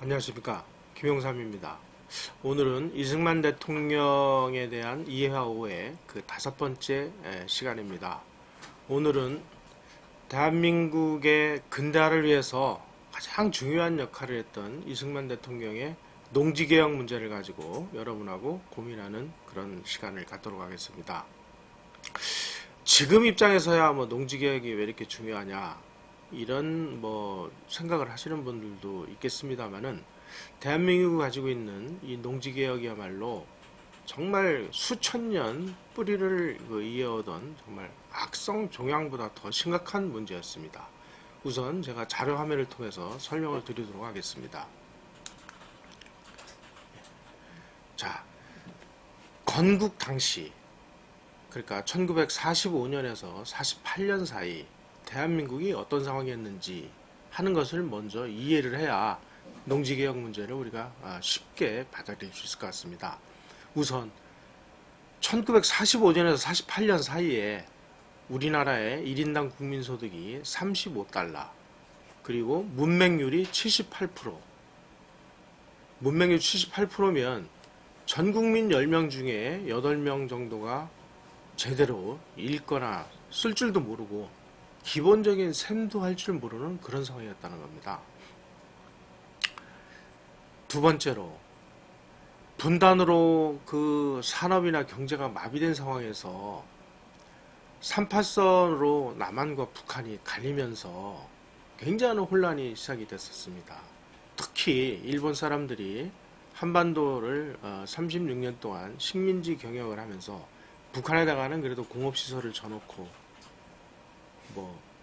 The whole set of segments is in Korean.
안녕하십니까, 김용삼입니다. 오늘은 이승만 대통령에 대한 이해하오의 그 5번째 시간입니다. 오늘은 대한민국의 근대화를 위해서 가장 중요한 역할을 했던 이승만 대통령의 농지개혁 문제를 가지고 여러분하고 고민하는 그런 시간을 갖도록 하겠습니다. 지금 입장에서야 농지개혁이 왜 이렇게 중요하냐, 이런 생각을 하시는 분들도 있겠습니다만은, 대한민국이 가지고 있는 이 농지개혁이야말로 정말 수천 년 뿌리를 이어오던 정말 악성 종양보다 더 심각한 문제였습니다. 우선 제가 자료 화면을 통해서 설명을 드리도록 하겠습니다. 자, 건국 당시, 그러니까 1945년에서 48년 사이 대한민국이 어떤 상황이었는지 하는 것을 먼저 이해를 해야 농지개혁 문제를 우리가 쉽게 받아들일 수 있을 것 같습니다. 우선 1945년에서 48년 사이에 우리나라의 1인당 국민소득이 35달러, 그리고 문맹률이 78%, 문맹률 78%면 전 국민 10명 중에 8명 정도가 제대로 읽거나 쓸 줄도 모르고 기본적인 셈도 할 줄 모르는 그런 상황이었다는 겁니다. 두 번째로, 분단으로 그 산업이나 경제가 마비된 상황에서 38선으로 남한과 북한이 갈리면서 굉장한 혼란이 시작이 됐었습니다. 특히 일본 사람들이 한반도를 36년 동안 식민지 경영을 하면서 북한에다가는 그래도 공업시설을 져놓고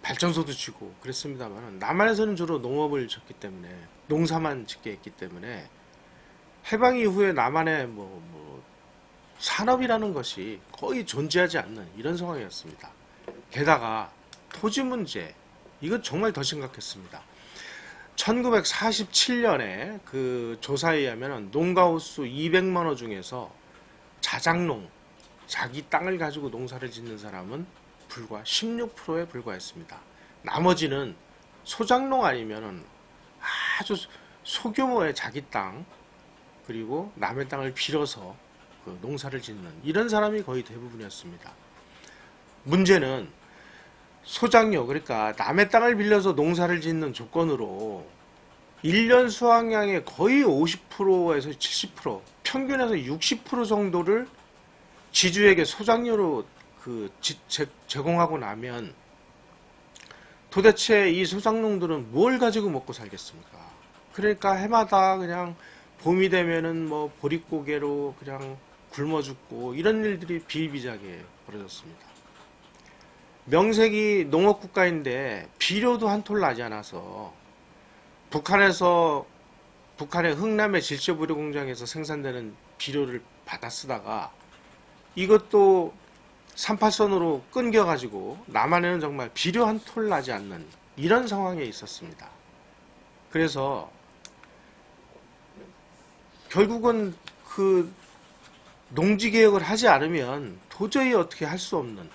발전소도 지고 그랬습니다만, 남한에서는 주로 농업을 짓기 때문에, 농사만 짓게 했기 때문에 해방 이후에 남한의 산업이라는 것이 거의 존재하지 않는 이런 상황이었습니다. 게다가 토지 문제, 이거 정말 더 심각했습니다. 1947년에 그 조사에 의하면 농가호수 200만 호 중에서 자작농, 자기 땅을 가지고 농사를 짓는 사람은 불과 16%에 불과했습니다. 나머지는 소작농 아니면은 아주 소규모의 자기 땅, 그리고 남의 땅을 빌어서 그 농사를 짓는 이런 사람이 거의 대부분이었습니다. 문제는 소작료, 그러니까 남의 땅을 빌려서 농사를 짓는 조건으로 1년 수확량의 거의 50%에서 70%, 평균에서 60% 정도를 지주에게 소작료로 제공하고 나면 도대체 이 소작농들은 뭘 가지고 먹고 살겠습니까? 그러니까 해마다 그냥 봄이 되면은 보릿고개로 그냥 굶어 죽고 이런 일들이 비일비재하게 벌어졌습니다. 명색이 농업국가인데 비료도 한 톨 나지 않아서 북한의 흥남의 질소비료공장에서 생산되는 비료를 받아 쓰다가 이것도 38선으로 끊겨가지고 남한에는 정말 비료 한 톨 나지 않는 이런 상황에 있었습니다. 그래서 결국은 그 농지개혁을 하지 않으면 도저히 어떻게 할 수 없는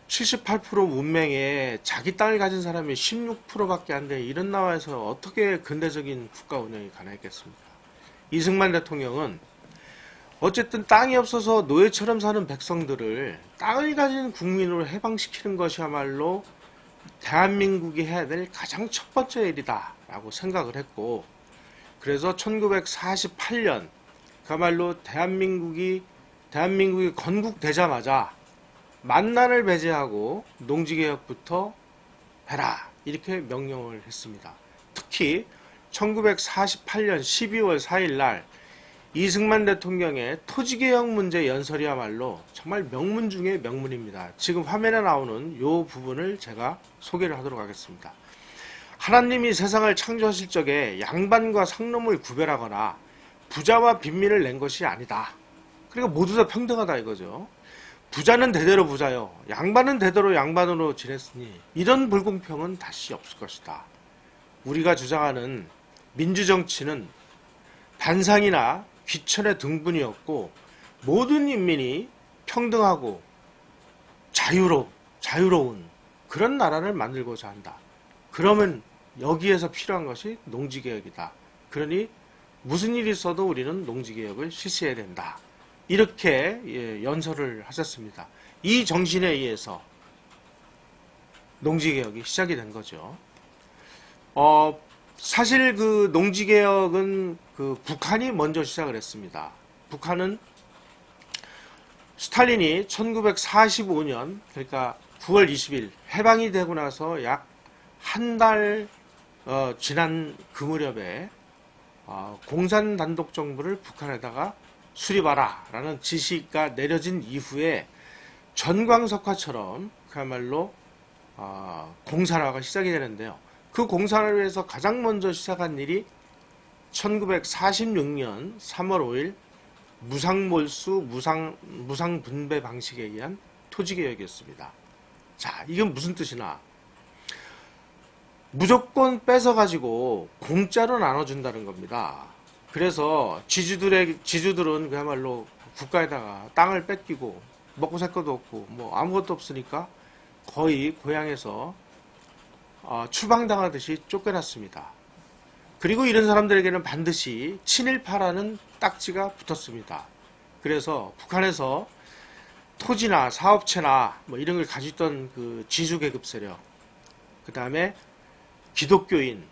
78% 문맹에 자기 땅을 가진 사람이 16%밖에 안 돼, 이런 나라에서 어떻게 근대적인 국가 운영이 가능했겠습니까? 이승만 대통령은 어쨌든 땅이 없어서 노예처럼 사는 백성들을 땅을 가진 국민으로 해방시키는 것이야말로 대한민국이 해야 될 가장 첫 번째 일이다 라고 생각을 했고, 그래서 1948년 그야말로 대한민국이 건국되자마자 만난을 배제하고 농지개혁부터 해라, 이렇게 명령을 했습니다. 특히 1948년 12월 4일 날 이승만 대통령의 토지개혁 문제 연설이야말로 정말 명문 중의 명문입니다. 지금 화면에 나오는 이 부분을 제가 소개를 하도록 하겠습니다. 하나님이 세상을 창조하실 적에 양반과 상놈을 구별하거나 부자와 빈민을 낸 것이 아니다. 그러니까 모두 다 평등하다 이거죠. 부자는 대대로 부자요, 양반은 대대로 양반으로 지냈으니 이런 불공평은 다시 없을 것이다. 우리가 주장하는 민주정치는 반상이나 귀천의 등분이었고 모든 인민이 평등하고 자유로운 그런 나라를 만들고자 한다. 그러면 여기에서 필요한 것이 농지개혁이다. 그러니 무슨 일이 있어도 우리는 농지개혁을 실시해야 된다. 이렇게 연설을 하셨습니다. 이 정신에 의해서 농지개혁이 시작이 된 거죠. 사실 그 농지개혁은 그 북한이 먼저 시작을 했습니다. 북한은 스탈린이 1945년 그러니까 9월 20일 해방이 되고 나서 약 한 달 지난 그 무렵에 공산단독 정부를 북한에다가 수립하라 라는 지시가 내려진 이후에 전광석화처럼 그야말로 공산화가 시작이 되는데요. 그 공산화를 위해서 가장 먼저 시작한 일이 1946년 3월 5일 무상몰수 무상분배 방식에 의한 토지개혁이었습니다. 자, 이건 무슨 뜻이나 무조건 뺏어가지고 공짜로 나눠준다는 겁니다. 그래서 지주들은 그야말로 국가에다가 땅을 뺏기고 먹고 살 것도 없고 뭐 아무것도 없으니까 거의 고향에서 추방당하듯이 쫓겨났습니다. 그리고 이런 사람들에게는 반드시 친일파라는 딱지가 붙었습니다. 그래서 북한에서 토지나 사업체나 뭐 이런 걸 가지고 있던 그 지주계급 세력, 그 다음에 기독교인,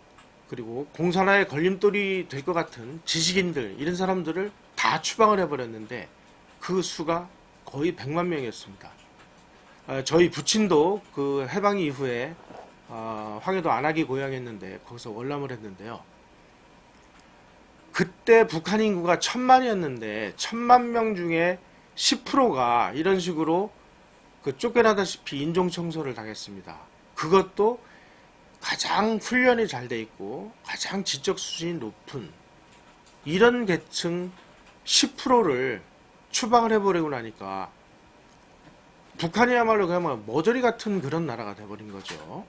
그리고 공산화의 걸림돌이 될 것 같은 지식인들, 이런 사람들을 다 추방을 해버렸는데 그 수가 거의 100만 명이었습니다. 저희 부친도 그 해방 이후에 황해도 안하기 고향이었는데 거기서 월남을 했는데요. 그때 북한 인구가 1000만이었는데 1000만 명 중에 10%가 이런 식으로 그 쫓겨나다시피 인종청소를 당했습니다. 그것도 가장 훈련이 잘 돼 있고 가장 지적 수준이 높은 이런 계층 10%를 추방을 해버리고 나니까 북한이야말로 그냥 머저리 같은 그런 나라가 돼버린 거죠.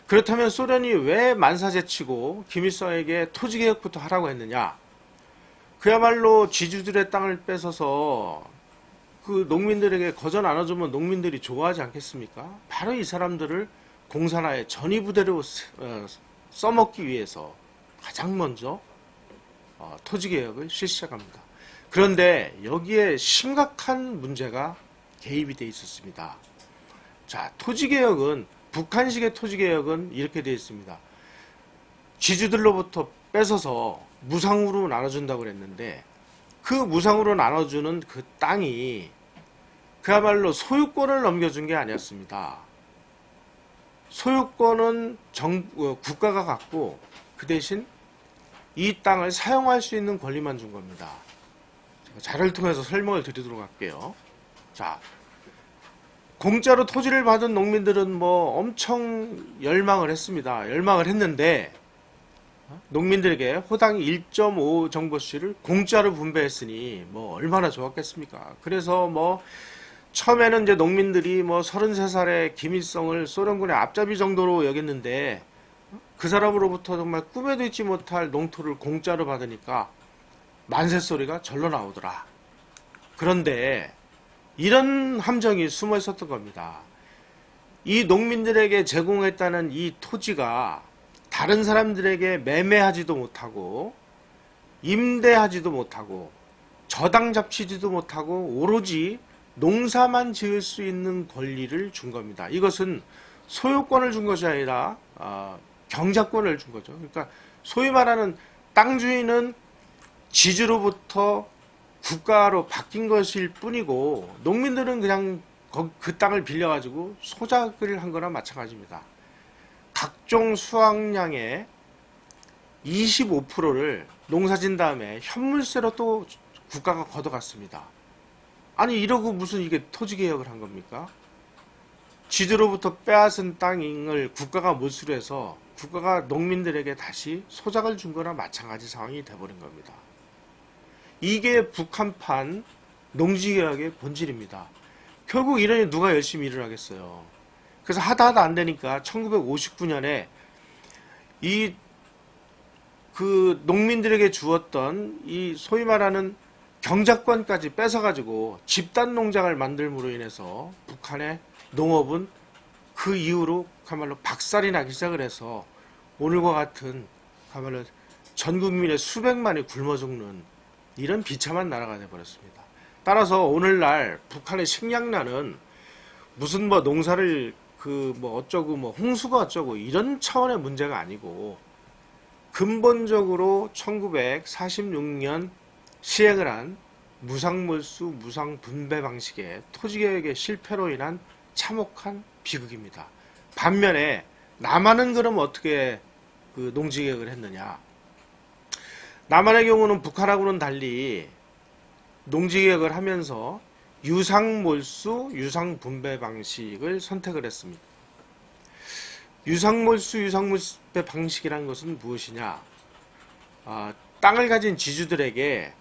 그렇다면 소련이 왜 만사제치고 김일성에게 토지개혁부터 하라고 했느냐? 그야말로 지주들의 땅을 뺏어서 그 농민들에게 거저 나눠주면 농민들이 좋아하지 않겠습니까? 바로 이 사람들을 공산화의 전위부대로 써먹기 위해서 가장 먼저 토지개혁을 실시합니다. 그런데 여기에 심각한 문제가 개입이 되어 있었습니다. 자, 토지개혁은 북한식의 토지개혁은 이렇게 되어 있습니다. 지주들로부터 뺏어서 무상으로 나눠준다고 그랬는데 그 무상으로 나눠주는 그 땅이 그야말로 소유권을 넘겨준 게 아니었습니다. 소유권은 국가가 갖고 그 대신 이 땅을 사용할 수 있는 권리만 준 겁니다. 제가 자료를 통해서 설명을 드리도록 할게요. 자, 공짜로 토지를 받은 농민들은 뭐 엄청 열망을 했습니다. 열망을 했는데 농민들에게 호당 1.5 정보씨를 공짜로 분배했으니 뭐 얼마나 좋았겠습니까? 그래서 뭐 처음에는 이제 농민들이 뭐 33살의 김일성을 소련군의 앞잡이 정도로 여겼는데 그 사람으로부터 정말 꿈에도 잊지 못할 농토를 공짜로 받으니까 만세 소리가 절로 나오더라. 그런데 이런 함정이 숨어 있었던 겁니다. 이 농민들에게 제공했다는 이 토지가 다른 사람들에게 매매하지도 못하고 임대하지도 못하고 저당 잡치지도 못하고 오로지 농사만 지을 수 있는 권리를 준 겁니다. 이것은 소유권을 준 것이 아니라 경작권을 준 거죠. 그러니까 소위 말하는 땅 주인은 지주로부터 국가로 바뀐 것일 뿐이고 농민들은 그냥 그 땅을 빌려가지고 소작을 한 거나 마찬가지입니다. 각종 수확량의 25%를 농사진 다음에 현물세로 또 국가가 걷어갔습니다. 아니 이러고 무슨 이게 토지개혁을 한 겁니까? 지주로부터 빼앗은 땅을 국가가 몰수를 해서 국가가 농민들에게 다시 소작을 준 거나 마찬가지 상황이 돼버린 겁니다. 이게 북한판 농지개혁의 본질입니다. 결국 이러니 누가 열심히 일을 하겠어요. 그래서 하다 안 되니까 1959년에 그 농민들에게 주었던 이 소위 말하는 경작권까지 뺏어가지고 집단 농장을 만들므로 인해서 북한의 농업은 그 이후로 그야말로 박살이 나기 시작을 해서 오늘과 같은 가면은 전 국민의 수백만이 굶어 죽는 이런 비참한 나라가 되어버렸습니다. 따라서 오늘날 북한의 식량난은 무슨 뭐 농사를 그 뭐 어쩌고 뭐 홍수가 어쩌고 이런 차원의 문제가 아니고 근본적으로 1946년 시행을 한 무상몰수 무상분배 방식의 토지개혁의 실패로 인한 참혹한 비극입니다. 반면에 남한은 그럼 어떻게 그 농지개혁을 했느냐? 남한의 경우는 북한하고는 달리 농지개혁을 하면서 유상몰수 유상분배 방식을 선택을 했습니다. 유상몰수 유상분배 방식이라는 것은 무엇이냐? 땅을 가진 지주들에게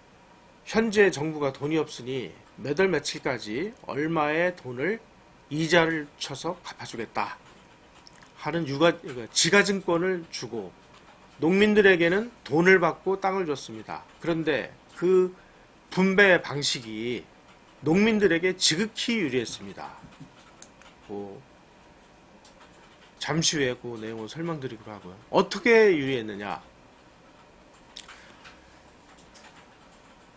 현재 정부가 돈이 없으니 몇 월 며칠까지 얼마의 돈을 이자를 쳐서 갚아주겠다 하는 지가증권을 주고 농민들에게는 돈을 받고 땅을 줬습니다. 그런데 그 분배 방식이 농민들에게 지극히 유리했습니다. 잠시 후에 그 내용을 설명드리기로 하고요. 어떻게 유리했느냐?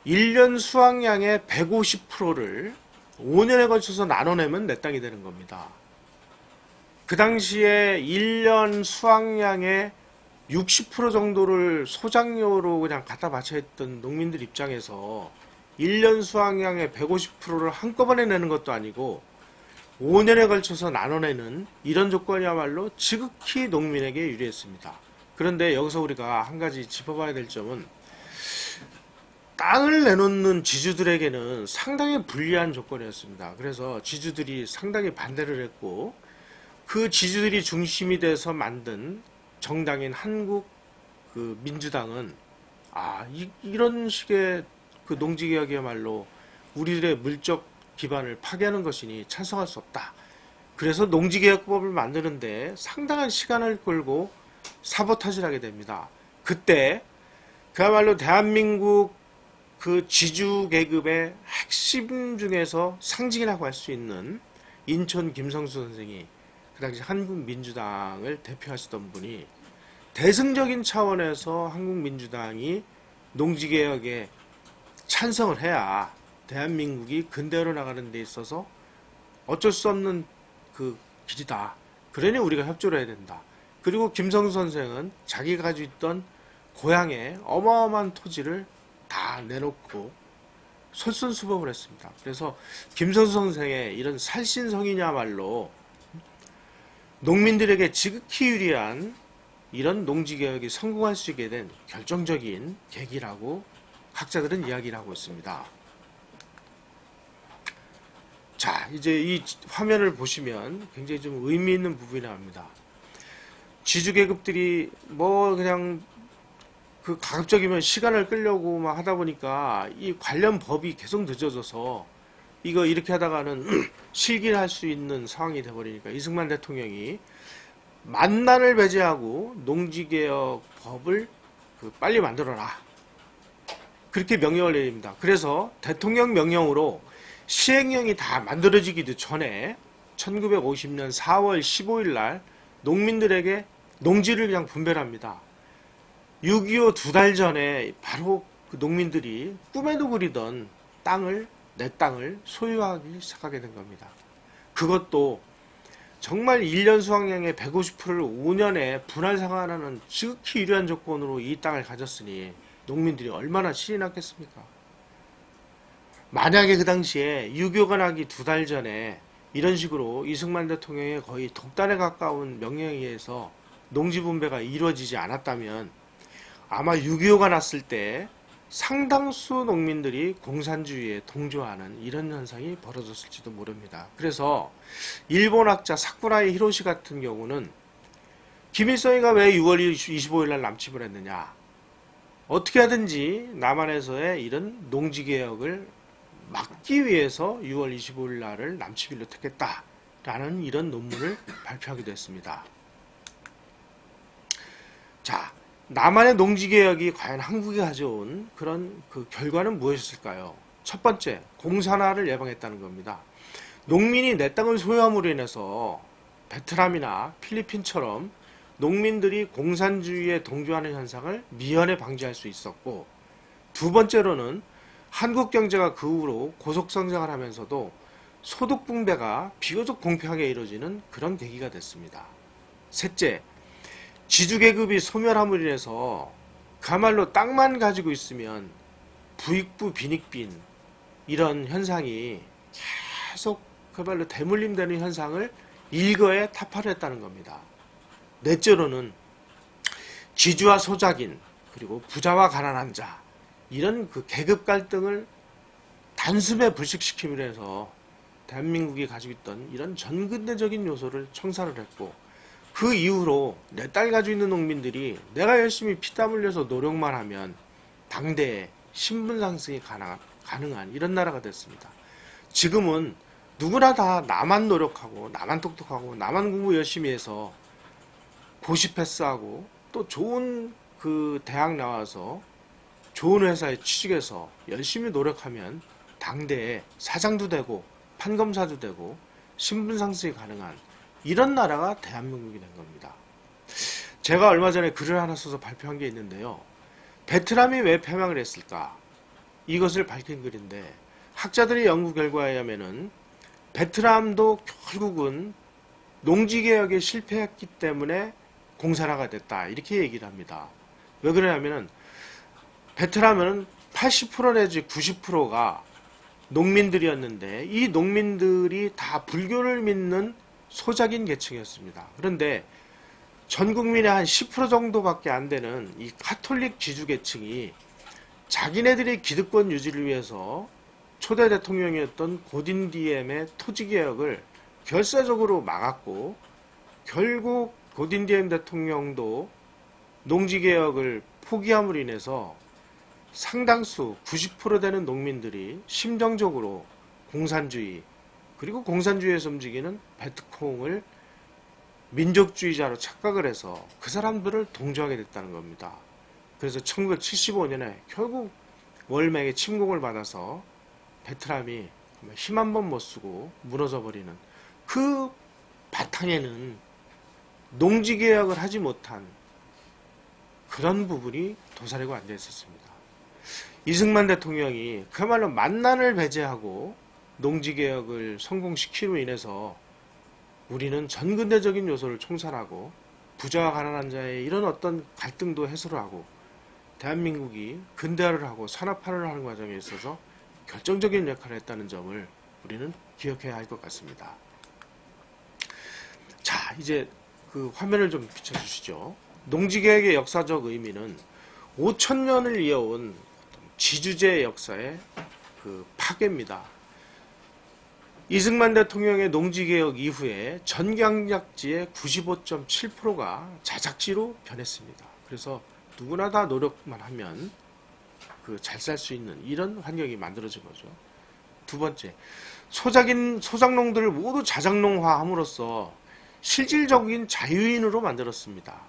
1년 수확량의 150%를 5년에 걸쳐서 나눠내면 내 땅이 되는 겁니다. 그 당시에 1년 수확량의 60% 정도를 소작료로 그냥 갖다 바쳐 했던 농민들 입장에서 1년 수확량의 150%를 한꺼번에 내는 것도 아니고 5년에 걸쳐서 나눠내는 이런 조건이야말로 지극히 농민에게 유리했습니다. 그런데 여기서 우리가 한 가지 짚어봐야 될 점은 땅을 내놓는 지주들에게는 상당히 불리한 조건이었습니다. 그래서 지주들이 상당히 반대를 했고 그 지주들이 중심이 돼서 만든 정당인 한국 그 민주당은 이런 식의 그 농지개혁이야말로 우리들의 물적 기반을 파괴하는 것이니 찬성할 수 없다. 그래서 농지개혁법을 만드는데 상당한 시간을 끌고 사보타지를 하게 됩니다. 그때 그야말로 대한민국 그 지주 계급의 핵심 중에서 상징이라고 할 수 있는 인천 김성수 선생이 그 당시 한국민주당을 대표하시던 분이 대승적인 차원에서 한국민주당이 농지개혁에 찬성을 해야 대한민국이 근대화로 나가는 데 있어서 어쩔 수 없는 그 길이다. 그러니 우리가 협조를 해야 된다. 그리고 김성수 선생은 자기가 가지고 있던 고향에 어마어마한 토지를 다 내놓고 솔선수범을 했습니다. 그래서 김성수 선생의 이런 살신성이냐말로 농민들에게 지극히 유리한 이런 농지개혁이 성공할 수 있게 된 결정적인 계기라고 학자들은 이야기를 하고 있습니다. 자, 이제 이 화면을 보시면 굉장히 좀 의미 있는 부분이 나옵니다. 지주계급들이 뭐 그냥 그 가급적이면 시간을 끌려고 막 하다 보니까 이 관련 법이 계속 늦어져서 이거 이렇게 하다가는 실기를 할 수 있는 상황이 돼버리니까 이승만 대통령이 만난을 배제하고 농지개혁 법을 빨리 만들어라. 그렇게 명령을 내립니다. 그래서 대통령 명령으로 시행령이 다 만들어지기도 전에 1950년 4월 15일 날 농민들에게 농지를 그냥 분배합니다. 6.25 두 달 전에 바로 그 농민들이 꿈에도 그리던 땅을, 내 땅을 소유하기 시작하게 된 겁니다. 그것도 정말 1년 수확량의 150%를 5년에 분할 상환하는 지극히 유리한 조건으로 이 땅을 가졌으니 농민들이 얼마나 신이 났겠습니까? 만약에 그 당시에 6.25가 나기 두 달 전에 이런 식으로 이승만 대통령의 거의 독단에 가까운 명령에 의해서 농지 분배가 이루어지지 않았다면 아마 6.25가 났을 때 상당수 농민들이 공산주의에 동조하는 이런 현상이 벌어졌을지도 모릅니다. 그래서 일본 학자 사쿠라이 히로시 같은 경우는 김일성이가 왜 6월 25일 날 남침을 했느냐, 어떻게 하든지 남한에서의 이런 농지개혁을 막기 위해서 6월 25일 날을 남침일로 택했다라는 이런 논문을 발표하기도 했습니다. 자, 남한의 농지개혁이 과연 한국이 가져온 그런 그 결과는 무엇이었을까요? 첫 번째, 공산화를 예방했다는 겁니다. 농민이 내 땅을 소유함으로 인해서 베트남이나 필리핀처럼 농민들이 공산주의에 동조하는 현상을 미연에 방지할 수 있었고, 두 번째로는 한국 경제가 그 후로 고속성장을 하면서도 소득 분배가 비교적 공평하게 이루어지는 그런 계기가 됐습니다. 셋째, 지주계급이 소멸함으로 인해서 그야말로 땅만 가지고 있으면 부익부 빈익빈 이런 현상이 계속 그야말로 대물림되는 현상을 일거에 타파를 했다는 겁니다. 넷째로는 지주와 소작인 그리고 부자와 가난한 자 이런 그 계급 갈등을 단숨에 불식시킴으로 해서 대한민국이 가지고 있던 이런 전근대적인 요소를 청산을 했고, 그 이후로 내 딸 가지고 있는 농민들이 내가 열심히 피땀 흘려서 노력만 하면 당대에 신분 상승이 가능한 이런 나라가 됐습니다. 지금은 누구나 다 나만 노력하고 나만 똑똑하고 나만 공부 열심히 해서 고시 패스하고 또 좋은 그 대학 나와서 좋은 회사에 취직해서 열심히 노력하면 당대에 사장도 되고 판검사도 되고 신분 상승이 가능한 이런 나라가 대한민국이 된 겁니다. 제가 얼마 전에 글을 하나 써서 발표한 게 있는데요. 베트남이 왜 패망을 했을까? 이것을 밝힌 글인데, 학자들의 연구 결과에 의하면은 베트남도 결국은 농지개혁에 실패했기 때문에 공산화가 됐다 이렇게 얘기를 합니다. 왜 그러냐면은 베트남은 80% 내지 90%가 농민들이었는데 이 농민들이 다 불교를 믿는 소작인 계층이었습니다. 그런데 전 국민의 한 10% 정도밖에 안 되는 이 카톨릭 지주 계층이 자기네들의 기득권 유지를 위해서 초대 대통령이었던 고딘디엠의 토지개혁을 결사적으로 막았고, 결국 고딘디엠 대통령도 농지개혁을 포기함으로 인해서 상당수 90% 되는 농민들이 심정적으로 공산주의 그리고 공산주의에서 움직이는 베트콩을 민족주의자로 착각을 해서 그 사람들을 동조하게 됐다는 겁니다. 그래서 1975년에 결국 월맥의 침공을 받아서 베트남이 힘 한 번 못 쓰고 무너져 버리는 그 바탕에는 농지개혁을 하지 못한 그런 부분이 도사리고 앉아 있었습니다. 이승만 대통령이 그야말로 만난을 배제하고 농지개혁을 성공시키로 인해서 우리는 전근대적인 요소를 총산하고 부자와 가난한 자의 이런 어떤 갈등도 해소를 하고 대한민국이 근대화를 하고 산업화를 하는 과정에 있어서 결정적인 역할을 했다는 점을 우리는 기억해야 할 것 같습니다. 자, 이제 그 화면을 좀 비춰주시죠. 농지개혁의 역사적 의미는 5,000년을 이어온 지주제 역사의 그 파괴입니다. 이승만 대통령의 농지개혁 이후에 전경작지의 95.7%가 자작지로 변했습니다. 그래서 누구나 다 노력만 하면 그 잘 살 수 있는 이런 환경이 만들어진 거죠. 두 번째, 소작농들을 모두 자작농화함으로써 실질적인 자유인으로 만들었습니다.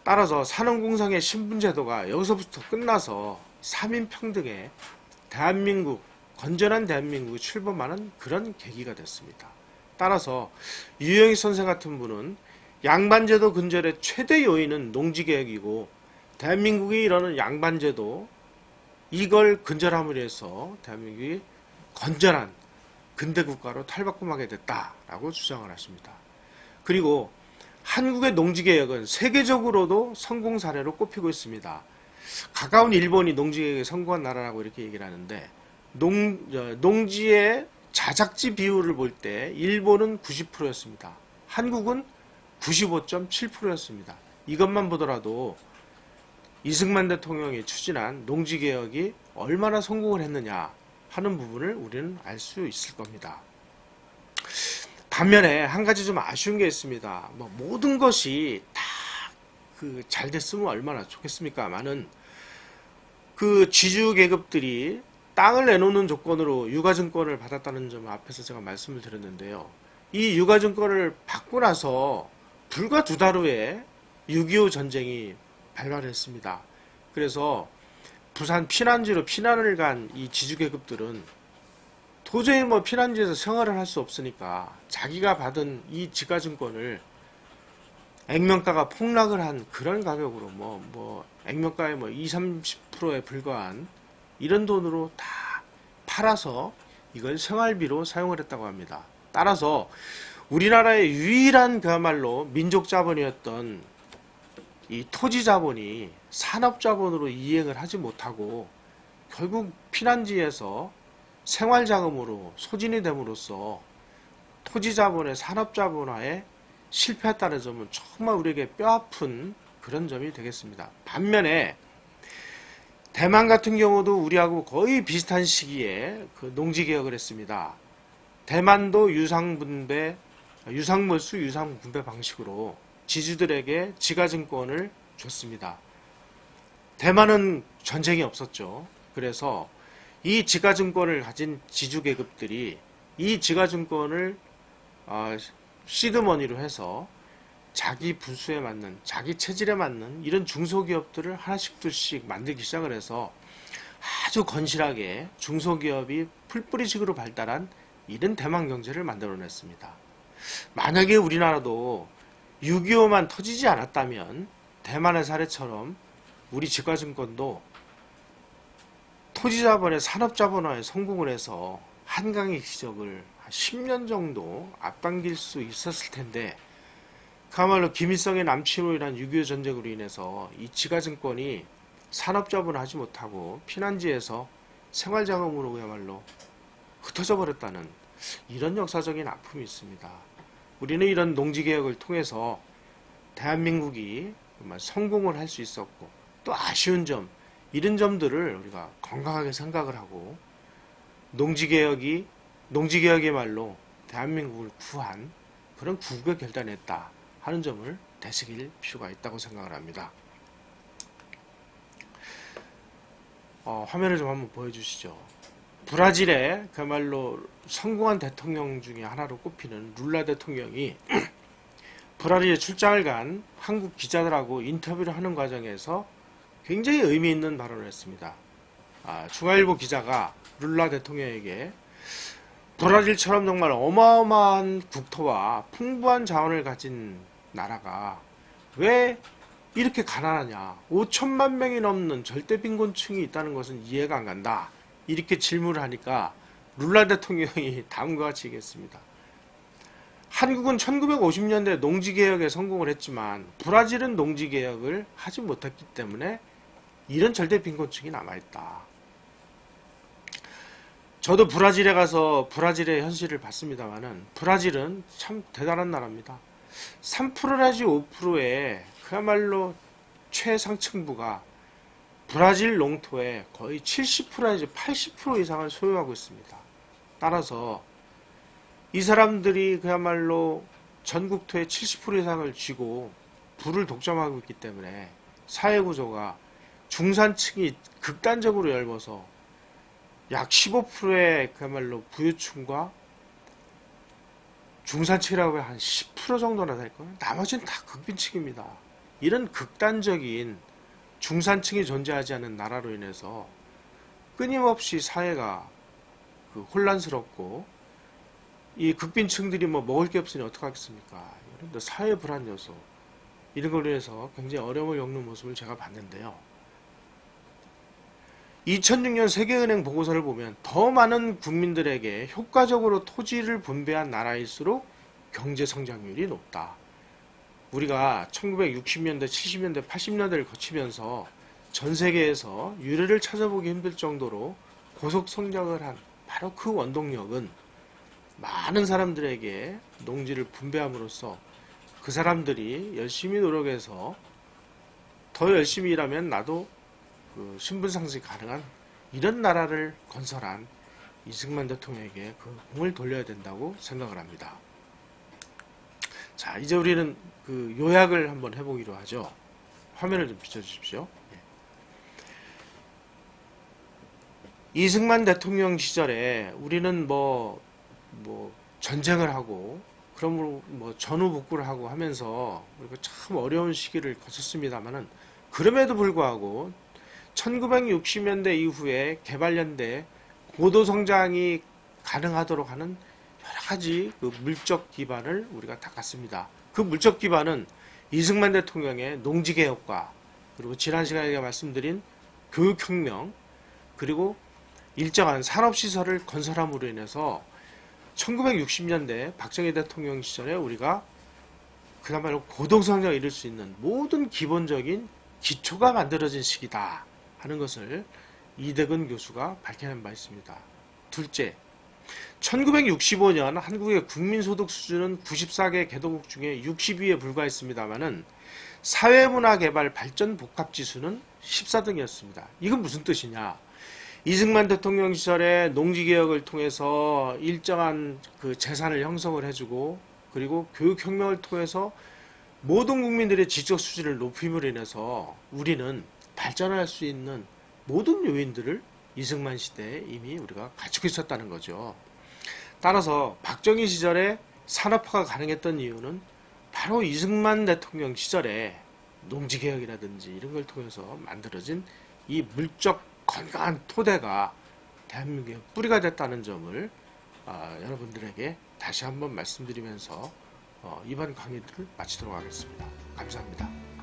따라서 산업공상의 신분제도가 여기서부터 끝나서 3인평등의 대한민국, 건전한 대한민국이 출범하는 그런 계기가 됐습니다. 따라서 유영익 선생 같은 분은 양반제도 근절의 최대 요인은 농지개혁이고 대한민국이 이러는 양반제도 이걸 근절함으로 해서 대한민국이 건전한 근대국가로 탈바꿈하게 됐다라고 주장을 하십니다. 그리고 한국의 농지개혁은 세계적으로도 성공 사례로 꼽히고 있습니다. 가까운 일본이 농지개혁에 성공한 나라라고 이렇게 얘기를 하는데 농지의 자작지 비율을 볼 때 일본은 90%였습니다. 한국은 95.7%였습니다. 이것만 보더라도 이승만 대통령이 추진한 농지개혁이 얼마나 성공을 했느냐 하는 부분을 우리는 알 수 있을 겁니다. 반면에 한 가지 좀 아쉬운 게 있습니다. 모든 것이 다 그 잘 됐으면 얼마나 좋겠습니까만은 그 지주 계급들이 땅을 내놓는 조건으로 유가증권을 받았다는 점 앞에서 제가 말씀을 드렸는데요. 이 유가증권을 받고 나서 불과 두 달 후에 6.25 전쟁이 발발했습니다. 그래서 부산 피난지로 피난을 간 이 지주계급들은 도저히 피난지에서 생활을 할 수 없으니까 자기가 받은 이 지가증권을 액면가가 폭락을 한 그런 가격으로 액면가의 2, 30%에 불과한 이런 돈으로 다 팔아서 이걸 생활비로 사용을 했다고 합니다. 따라서 우리나라의 유일한 그야말로 민족 자본이었던 이 토지 자본이 산업 자본으로 이행을 하지 못하고 결국 피난지에서 생활 자금으로 소진이 됨으로써 토지 자본의 산업 자본화에 실패했다는 점은 정말 우리에게 뼈아픈 그런 점이 되겠습니다. 반면에 대만 같은 경우도 우리하고 거의 비슷한 시기에 그 농지개혁을 했습니다. 대만도 유상물수 유상분배 방식으로 지주들에게 지가증권을 줬습니다. 대만은 전쟁이 없었죠. 그래서 이 지가증권을 가진 지주계급들이 이 지가증권을 시드머니로 해서 자기 부수에 맞는, 자기 체질에 맞는 이런 중소기업들을 하나씩 둘씩 만들기 시작을 해서 아주 건실하게 중소기업이 풀뿌리식으로 발달한 이런 대만 경제를 만들어냈습니다. 만약에 우리나라도 6.25만 터지지 않았다면 대만의 사례처럼 우리 지가증권도 토지자본의 산업자본화에 성공을 해서 한강의 기적을 10년 정도 앞당길 수 있었을 텐데, 그야말로 김일성의 남침으로 인한 6.25 전쟁으로 인해서 이 지가증권이 산업자본을 하지 못하고 피난지에서 생활자금으로 그야말로 흩어져 버렸다는 이런 역사적인 아픔이 있습니다. 우리는 이런 농지개혁을 통해서 대한민국이 정말 성공을 할 수 있었고, 또 아쉬운 점, 이런 점들을 우리가 건강하게 생각을 하고 농지개혁이말로 대한민국을 구한 그런 구국의 결단이었다 하는 점을 되새길 필요가 있다고 생각을 합니다. 화면을 좀 한번 보여주시죠. 브라질의 그야말로 성공한 대통령 중에 하나로 꼽히는 룰라 대통령이 브라질에 출장을 간 한국 기자들하고 인터뷰를 하는 과정에서 굉장히 의미 있는 발언을 했습니다. 중앙일보 기자가 룰라 대통령에게 브라질처럼 정말 어마어마한 국토와 풍부한 자원을 가진 나라가 왜 이렇게 가난하냐, 5천만 명이 넘는 절대 빈곤층이 있다는 것은 이해가 안 간다, 이렇게 질문을 하니까 룰라 대통령이 다음과 같이 얘기했습니다. 한국은 1950년대 농지개혁에 성공을 했지만 브라질은 농지개혁을 하지 못했기 때문에 이런 절대 빈곤층이 남아있다. 저도 브라질에 가서 브라질의 현실을 봤습니다만은 브라질은 참 대단한 나라입니다. 3% 내지 5%의 그야말로 최상층부가 브라질 농토의 거의 70% 내지 80% 이상을 소유하고 있습니다. 따라서 이 사람들이 그야말로 전국토의 70% 이상을 쥐고 부를 독점하고 있기 때문에 사회구조가 중산층이 극단적으로 얇아서 약 15%의 그야말로 부유층과 중산층이라고 하면 한 10% 정도나 될 거예요. 나머지는 다 극빈층입니다. 이런 극단적인 중산층이 존재하지 않는 나라로 인해서 끊임없이 사회가 혼란스럽고, 이 극빈층들이 먹을 게 없으니 어떡하겠습니까? 이런 사회 불안 요소, 이런 걸로 인해서 굉장히 어려움을 겪는 모습을 제가 봤는데요. 2006년 세계은행 보고서를 보면 더 많은 국민들에게 효과적으로 토지를 분배한 나라일수록 경제 성장률이 높다. 우리가 1960년대, 70년대, 80년대를 거치면서 전 세계에서 유례를 찾아보기 힘들 정도로 고속 성장을 한 바로 그 원동력은 많은 사람들에게 농지를 분배함으로써 그 사람들이 열심히 노력해서 더 열심히 일하면 나도 신분 상승이 가능한 이런 나라를 건설한 이승만 대통령에게 그 공을 돌려야 된다고 생각을 합니다. 자, 이제 우리는 요약을 한번 해보기로 하죠. 화면을 좀 비춰주십시오. 이승만 대통령 시절에 우리는 전쟁을 하고, 그러므로 전후복구를 하고 하면서 우리가 참 어려운 시기를 거쳤습니다만은, 그럼에도 불구하고 1960년대 이후에 개발연대 고도성장이 가능하도록 하는 여러가지 물적 기반을 우리가 닦았습니다. 그 물적 기반은 이승만 대통령의 농지개혁과 그리고 지난 시간에 말씀드린 교육혁명 그리고 일정한 산업시설을 건설함으로 인해서 1960년대 박정희 대통령 시절에 우리가 그야말로 고도성장을 이룰 수 있는 모든 기본적인 기초가 만들어진 시기다 하는 것을 이대근 교수가 밝혀낸 바 있습니다. 둘째, 1965년 한국의 국민소득 수준은 94개 개도국 중에 60위에 불과했습니다만은 사회문화개발 발전 복합지수는 14등이었습니다. 이건 무슨 뜻이냐? 이승만 대통령 시절에 농지개혁을 통해서 일정한 그 재산을 형성을 해주고 그리고 교육혁명을 통해서 모든 국민들의 지적 수준을 높임으로 인해서 우리는 발전할 수 있는 모든 요인들을 이승만 시대에 이미 우리가 갖추고 있었다는 거죠. 따라서 박정희 시절에 산업화가 가능했던 이유는 바로 이승만 대통령 시절에 농지개혁이라든지 이런 걸 통해서 만들어진 이 물적 건강한 토대가 대한민국의 뿌리가 됐다는 점을 여러분들에게 다시 한번 말씀드리면서 이번 강의를 마치도록 하겠습니다. 감사합니다.